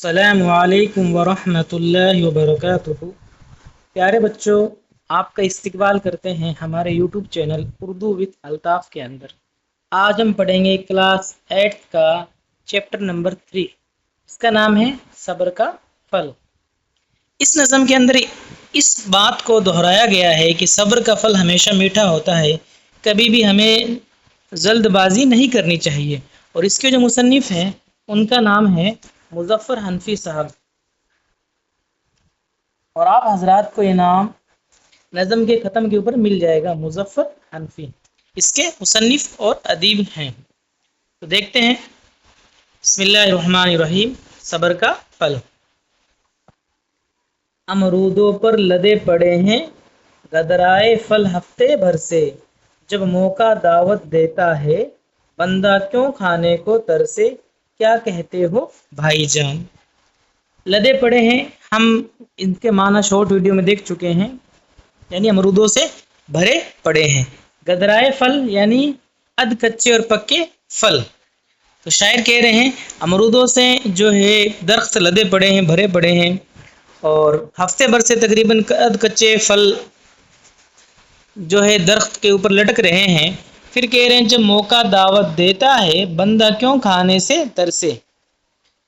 السلام علیکم ورحمۃ اللہ وبرکاتہ۔ پیارے بچوں، آپ کا استقبال کرتے ہیں ہمارے YouTube channel Urdu with Altaf کے اندر۔ آج ہم پڑھیں گے کلاس 8 کا چیپٹر نمبر 3۔ اس کا نام ہے صبر کا پھل۔ اس نظم کے اندر اس بات کو دہرایا گیا ہے کہ صبر کا پھل ہمیشہ میٹھا ہوتا ہے، کبھی بھی ہمیں جلد بازی نہیں کرنی چاہیے۔ اور اس کے جو مصنف ہیں ان کا نام ہے مظفر حنفی صاحب، اور آپ حضرات کو یہ نام نظم کے ختم کے اوپر مل جائے گا۔ مظفر حنفی اس کے مصنف اور ادیب ہیں۔ تو دیکھتے ہیں، بسم اللہ الرحمن الرحیم۔ صبر کا پھل۔ امرودوں پر لدے پڑے ہیں گدرائے پھل ہفتے بھر سے، جب موقع دعوت دیتا ہے بندہ کیوں کھانے کو ترسے، کیا کہتے ہو بھائی جان۔ لدے پڑے ہیں، ہم ان کے معنی شارٹ ویڈیو میں دیکھ چکے ہیں، یعنی امرودوں سے بھرے پڑے ہیں۔ گدرائے پھل یعنی ادھ کچے اور پکے پھل۔ تو شاعر کہہ رہے ہیں امرودوں سے جو ہے درخت لدے پڑے ہیں، بھرے پڑے ہیں، اور ہفتے بھر سے تقریباً ادھ کچے پھل جو ہے درخت کے اوپر لٹک رہے ہیں۔ پھر کہہ رہے ہیں جب موقع دعوت دیتا ہے بندہ کیوں کھانے سے ترسے،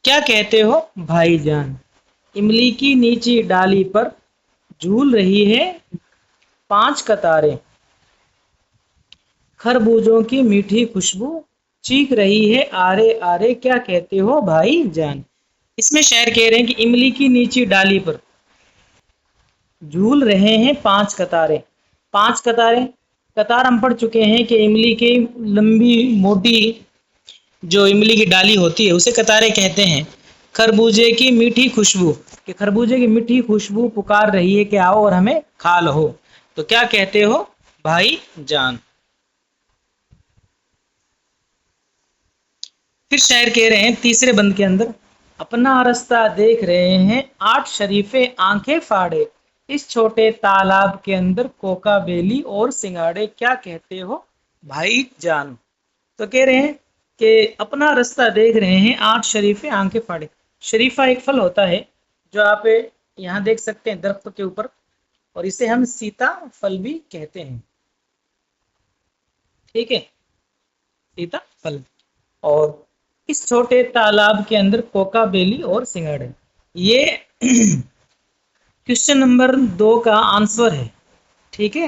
کیا کہتے ہو بھائی جان۔ املی کی نیچی ڈالی پر جھول رہی ہے 5 قطاریں، خربوزوں کی میٹھی خوشبو چیخ رہی ہے آرے آرے، کیا کہتے ہو بھائی جان۔ اس میں شاعر کہہ رہے ہیں کہ املی کی نیچی ڈالی پر جھول رہے ہیں 5 قطاریں۔ 5 قطاریں، قطار ہم پڑھ چکے ہیں کہ املی کی لمبی موٹی جو املی کی ڈالی ہوتی ہے اسے قطاریں کہتے ہیں۔ خربوزے کی میٹھی خوشبو، کہ خربوزے کی میٹھی خوشبو پکار رہی ہے کہ آؤ اور ہمیں کھا لو، تو کیا کہتے ہو بھائی جان۔ پھر شاعر کہہ رہے ہیں تیسرے بند کے اندر، اپنا رستہ دیکھ رہے ہیں 8 شریفے آنکھیں پھاڑے، اس چھوٹے تالاب کے اندر کوکا بیلی اور سنگاڑے، کیا کہتے ہو بھائی جان۔ تو کہہ رہے ہیں کہ اپنا رستہ دیکھ رہے ہیں 8 شریفے آنکھیں پھاڑے۔ شریفہ ایک پھل ہوتا ہے جو آپ یہاں دیکھ سکتے ہیں درخت کے اوپر، اور اسے ہم سیتا پھل بھی کہتے ہیں، ٹھیک ہے، سیتا پھل۔ اور اس چھوٹے تالاب کے اندر کوکا بیلی اور سنگاڑے، یہ کوشچن نمبر 2 کا آنسر ہے، ٹھیک ہے۔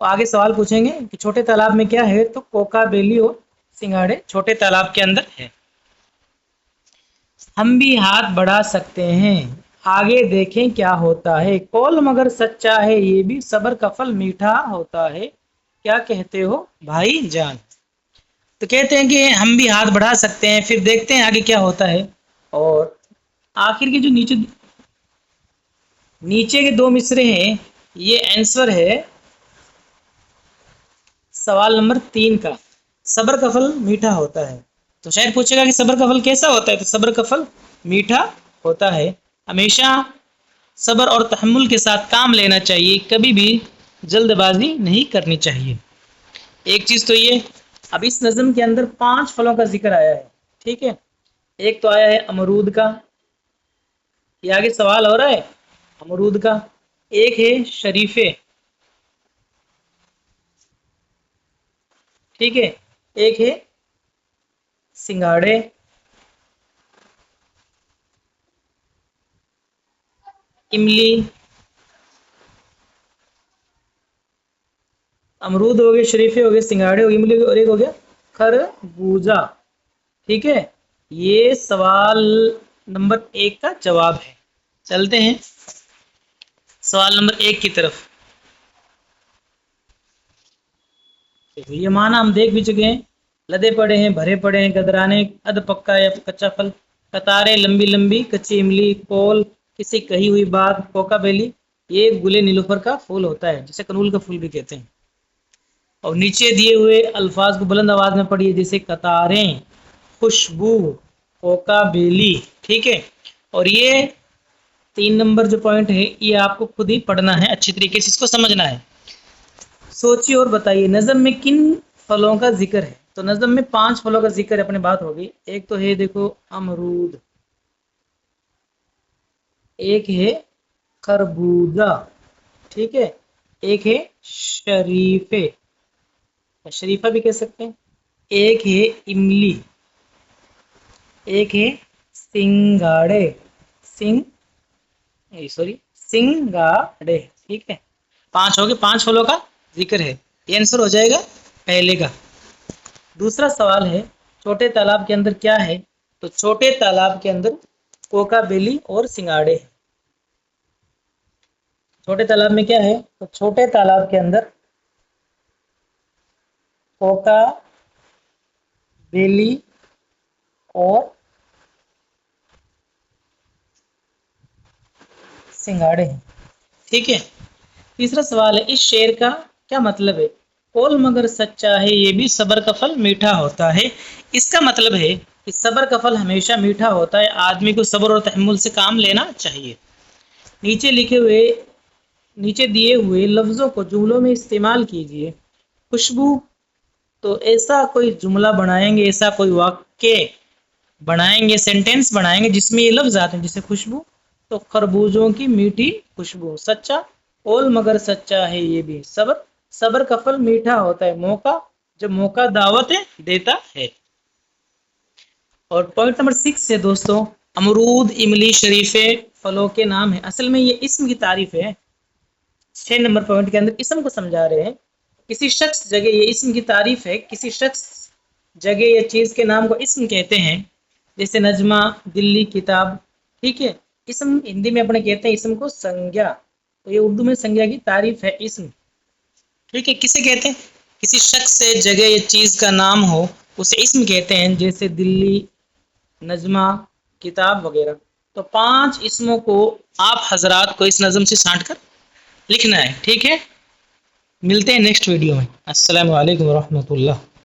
آگے سوال پوچھیں گے کہ چھوٹے تالاب میں کیا ہے، تو کوکا بیلی اور سنگاڑے چھوٹے تالاب کے اندر ہے۔ ہم بھی ہاتھ بڑھا سکتے ہیں آگے دیکھیں کیا ہوتا ہے، قول مگر سچا ہے یہ بھی صبر کا پھل میٹھا ہوتا ہے، کیا کہتے ہو بھائی جان۔ تو کہتے ہیں کہ ہم بھی ہاتھ بڑھا سکتے ہیں، پھر دیکھتے ہیں آگے کیا ہوتا ہے۔ اور آخر کے جو نیچے کے 2 مصرے ہیں، یہ آنسر ہے سوال نمبر 3 کا، صبر کا پھل میٹھا ہوتا ہے۔ تو شاید پوچھے گا کہ صبر کا پھل کیسا ہوتا ہے، تو صبر کا پھل میٹھا ہوتا ہے۔ ہمیشہ صبر اور تحمل کے ساتھ کام لینا چاہیے، کبھی بھی جلد بازی نہیں کرنی چاہیے۔ ایک چیز تو یہ، اب اس نظم کے اندر 5 پھلوں کا ذکر آیا ہے، ٹھیک ہے۔ ایک تو آیا ہے امرود کا، یہ آگے سوال ہو رہا ہے امرود کا۔ ایک ہے شریفے، ٹھیک ہے۔ ایک ہے سنگاڑے، املی، امرود ہو گئے، شریفے ہو گئے، سنگاڑے ہو گئے، املی، اور ایک ہو گیا خربوزہ، ٹھیک ہے۔ یہ سوال نمبر 1 کا جواب ہے۔ چلتے ہیں سوال نمبر 1 کی طرف۔ یہ معنی ہم دیکھ بھی چکے ہیں، لدے پڑے ہیں، بھرے پڑے ہیں، گدرانے ادھ پکا یا کچا پھل، قطاریں لمبی لمبی، کچی املی، کول کسی کہی ہوئی بات، کوکا بیلی یہ گلے نیلوفر کا پھول ہوتا ہے جسے کنول کا پھول بھی کہتے ہیں۔ اور نیچے دیے ہوئے الفاظ کو بلند آواز میں پڑھیے، جیسے قطاریں، خوشبو، کوکا بیلی، ٹھیک ہے۔ اور یہ 3 نمبر جو پوائنٹ ہے یہ آپ کو خود ہی پڑھنا ہے، اچھی طریقے سے اس کو سمجھنا ہے۔ سوچیے اور بتائیے نظم میں کن پھلوں کا ذکر ہے۔ تو نظم میں 5 پھلوں کا ذکر ہے، اپنے بات ہوگی۔ ایک تو ہے دیکھو امرود، ایک ہے خربوزہ، ٹھیک ہے، ایک ہے شریفے، شریفہ بھی کہہ سکتے ہیں، ایک ہے املی، ایک ہے سنگاڑے، سنگاڑے، ٹھیک ہے، 5 ہو گئے، 5 پھلوں کا ذکر ہے، یہ آنسر ہو جائے گا پہلے کا۔ دوسرا سوال ہے چھوٹے تالاب کے اندر کیا ہے؟ تو چھوٹے تالاب کے اندر کوکا بیلی اور سنگاڑے۔ چھوٹے تالاب میں کیا ہے؟ تو چھوٹے تالاب کے اندر کوکا بیلی اور سنگاڑے ہیں، ٹھیک ہے۔ تیسرا سوال ہے اس شعر کا کیا مطلب ہے؟ قول مگر سچا ہے یہ بھی صبر کا پھل میٹھا ہوتا ہے۔ اس کا مطلب ہے کہ صبر کا پھل ہمیشہ میٹھا ہوتا ہے، آدمی کو صبر اور تحمل سے کام لینا چاہیے۔ نیچے دیے ہوئے لفظوں کو جملوں میں استعمال کیجیے۔ خوشبو، تو ایسا کوئی جملہ بنائیں گے، ایسا کوئی واقع بنائیں گے، سینٹینس بنائیں گے جس میں یہ لفظ آتے ہیں، جیسے خوشبو، تو خربوزوں کی میٹھی خوشبو۔ سچا، قول مگر سچا ہے یہ بھی صبر کا پھل میٹھا ہوتا ہے، جب موقع دعوت دیتا ہے۔ اور پوائنٹ نمبر 6 ہے دوستوں، امرود، املی، شریفے پھلوں کے نام ہیں، اصل میں یہ اسم کی تعریف ہے۔ 6 نمبر پوائنٹ کے اندر اسم کو سمجھا رہے ہیں، کسی شخص جگہ، یہ اسم کی تعریف ہے، کسی شخص جگہ یا چیز کے نام کو اسم کہتے ہیں، جیسے نجمہ، دلی، کتاب، ٹھیک ہے۔ اسم ہندی میں اپنے کہتے ہیں اسم کو سنجا، تو یہ اردو میں سنجا کی تعریف ہے اسم، ٹھیک ہے۔ کسے کہتے ہیں؟ کسی شخص سے جگہ یا چیز کا نام ہو اسے اسم کہتے ہیں، جیسے دلی، نجمہ، کتاب وغیرہ۔ تو 5 اسموں کو آپ حضرات کو اس نظم سے سانٹ کر لکھنا ہے، ٹھیک ہے۔ ملتے ہیں نیکسٹ ویڈیو میں۔ السلام علیکم ورحمۃ اللہ۔